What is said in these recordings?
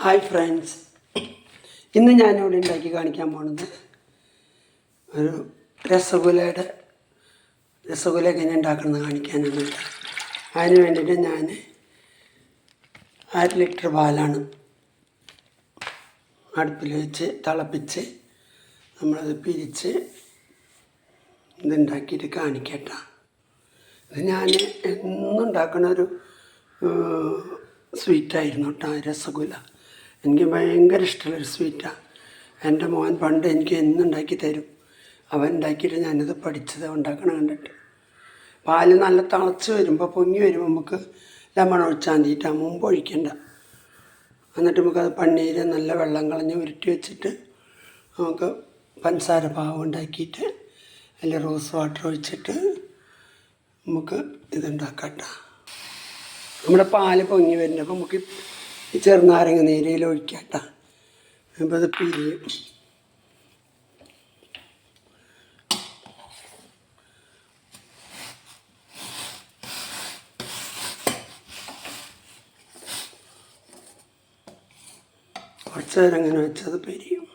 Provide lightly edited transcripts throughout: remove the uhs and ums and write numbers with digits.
Hi friends, ഇന്ന് ഞാനിവിടെ ഉണ്ടാക്കി കാണിക്കാൻ പോകുന്നത് ഒരു രസഗുല എങ്ങനെ ഉണ്ടാക്കുന്നത് കാണിക്കാനാണ്. അതിന് വേണ്ടിയിട്ട് ഞാൻ 1/2 ലിറ്റർ പാലാണ് അടുപ്പിൽ വെച്ച് തിളപ്പിച്ച് നമ്മളത് പിരിച്ച് ഇതുണ്ടാക്കിയിട്ട് കാണിക്കട്ടോ. ഇത് ഞാൻ എന്നും ഉണ്ടാക്കുന്ന ഒരു സ്വീറ്റായിരുന്നു കേട്ടോ. രസഗുല എനിക്ക് ഭയങ്കര ഇഷ്ടമുള്ളൊരു സ്വീറ്റാണ്. എൻ്റെ മോൻ പണ്ട് എനിക്ക് എന്നും ഉണ്ടാക്കി തരും. അവൻ ഉണ്ടാക്കിയിട്ട് ഞാനത് പഠിച്ചത് ഉണ്ടാക്കണം കണ്ടിട്ട്. പാല് നല്ല തിളച്ച് വരുമ്പോൾ പൊങ്ങി വരുമ്പോൾ നമുക്ക് ലെമൺ ഒഴിച്ചാൽ മതിയിട്ടാ, മുമ്പ് ഒഴിക്കണ്ട. എന്നിട്ട് നമുക്കത് പന്നീര് നല്ല വെള്ളം കളഞ്ഞ് ഉരുട്ടി വെച്ചിട്ട് നമുക്ക് പഞ്ചസാര പാവ് ഉണ്ടാക്കിയിട്ട് അതിൽ റോസ് വാട്ടർ ഒഴിച്ചിട്ട് നമുക്ക് ഇതുണ്ടാക്കാം. നമ്മുടെ പാല് പൊങ്ങി വരുന്നപ്പോൾ നമുക്ക് ഈ ചെറുനാരങ്ങ നീരയിൽ ഒഴിക്കാം. അപ്പോൾ അത് പിരിയും. കുറച്ച് നേരം അങ്ങനെ വെച്ചത് പിരിയും.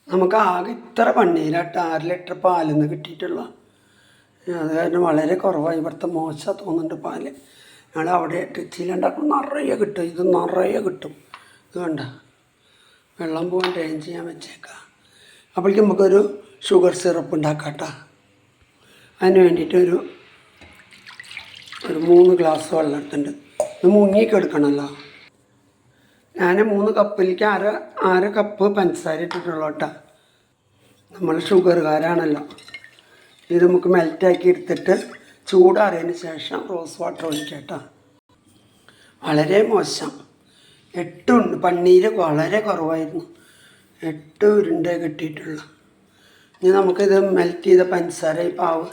നമുക്ക് ആകെ ഇത്ര പന്നീരാട്ട് 1/2 ലിറ്റർ പാലിൽ നിന്ന് കിട്ടിയിട്ടുള്ള. അത് കാരണം വളരെ കുറവായി. ഇവിടുത്തെ മോശം തോന്നുന്നുണ്ട് പാല്. ഞങ്ങൾ അവിടെ ട്രിച്ചിലുണ്ടാക്കും നിറയെ കിട്ടും. ഇത് നിറയെ കിട്ടും. ഇത് കണ്ട വെള്ളം പോകാൻ ഡ്രെയിൻ ചെയ്യാൻ വെച്ചേക്കാം. അപ്പോഴേക്കും നമുക്കൊരു ഷുഗർ സിറപ്പ് ഉണ്ടാക്കാം. അതിന് വേണ്ടിയിട്ട് ഒരു 3 ഗ്ലാസ് വെള്ളം എടുത്തിട്ടുണ്ട്. ഇത് മുങ്ങിക്കെടുക്കണമല്ലോ. ഞാൻ 3 കപ്പിലേക്ക് അര കപ്പ് പഞ്ചസാര ഇട്ടിട്ടുള്ളൂ കേട്ടോ. നമ്മൾ ഷുഗറുകാരാണല്ലോ. ഇത് നമുക്ക് മെൽറ്റാക്കി എടുത്തിട്ട് ചൂടാറിയതിന് ശേഷം റോസ് വാട്ടർ ഒഴിക്കാം. വളരെ മോശം. 8 ഉണ്ട്. പന്നീര് വളരെ കുറവായിരുന്നു. 8 ഉരുണ്ടേ കിട്ടിയിട്ടുള്ളൂ. ഇനി നമുക്കിത് മെൽറ്റ് ചെയ്ത പഞ്ചസാര ഈ പാവ്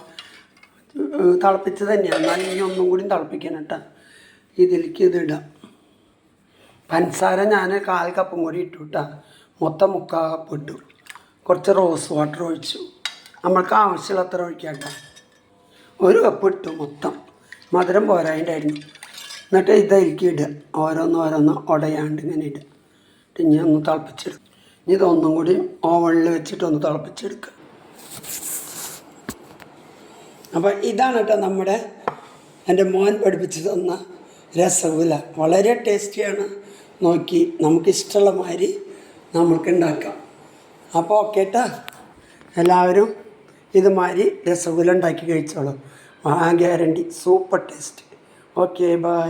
തിളപ്പിച്ച് തന്നെയാണ്. എന്നാൽ ഇനി ഒന്നും കൂടി തിളപ്പിക്കണം കേട്ടോ. ഇതിലേക്ക് ഇതിടാം. പഞ്ചസാര ഞാൻ 1/4 കപ്പും കൂടി ഇട്ടു കേട്ടോ. മൊത്തം 3/4 കപ്പ് ഇട്ടു. കുറച്ച് റോസ് വാട്ടർ ഒഴിച്ചു. നമ്മൾക്ക് ആവശ്യമുള്ളത്ര ഒഴിക്കാം കേട്ടോ. 1 കപ്പ് ഇട്ടു മൊത്തം. മധുരം പോരായിട്ടായിരുന്നു. എന്നിട്ട് ഇതായിരിക്കും ഇടുക. ഓരോന്ന് ഉടയാണ്ട് ഇങ്ങനെ ഇടുക. ഇനി ഒന്ന് തിളപ്പിച്ചെടുക്കുക. ഇനി ഇതൊന്നും കൂടി ഓവണിൽ വെച്ചിട്ടൊന്ന് തിളപ്പിച്ചെടുക്കുക. അപ്പോൾ ഇതാണ് കേട്ടോ എൻ്റെ മോൻ പഠിപ്പിച്ച് തന്ന രസഗുല. വളരെ ടേസ്റ്റിയാണ്. നോക്കി നമുക്കിഷ്ടമുള്ള മാതിരി നമുക്ക് ഉണ്ടാക്കാം. അപ്പോൾ ഓക്കെ കേട്ടോ. എല്ലാവരും ഇതുമാതിരി രസഗുല ഉണ്ടാക്കി കഴിച്ചോളൂ. ആ guarantee. Super taste. Okay, by.